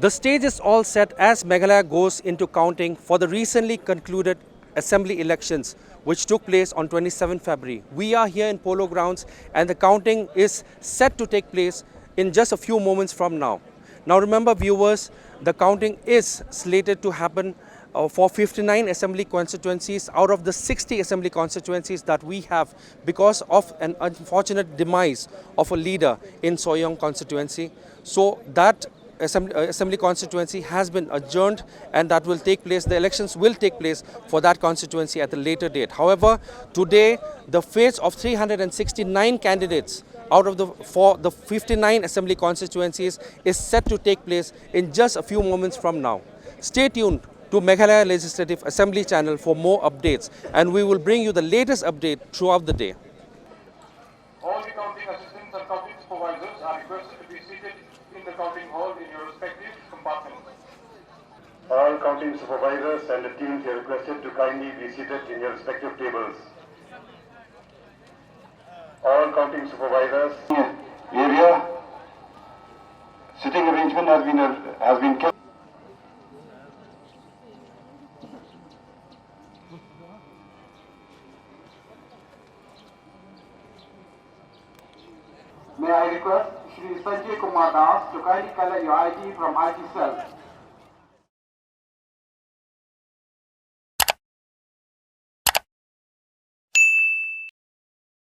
The stage is all set as Meghalaya goes into counting for the recently concluded assembly elections which took place on 27 February. We are here in Polo Grounds and the counting is set to take place in just a few moments from now. Now remember viewers, the counting is slated to happen for 59 assembly constituencies out of the 60 assembly constituencies that we have because of an unfortunate demise of a leader in Soyang constituency. So that assembly constituency has been adjourned and that will take place, the elections will take place for that constituency at a later date. However, today the fate of 369 candidates out of the 59 assembly constituencies is set to take place in just a few moments from now. Stay tuned to Meghalaya Legislative Assembly channel for more updates and we will bring you the latest update throughout the day. All the counting assistants and counting supervisors are requested to be seated in the counting hall in your respective compartments. All counting supervisors and the teams are requested to kindly be seated in your respective tables. All counting supervisors area sitting arrangement has been kept. May I request Shri Sanjay Kumar Das to kindly collect your ID from IT cell.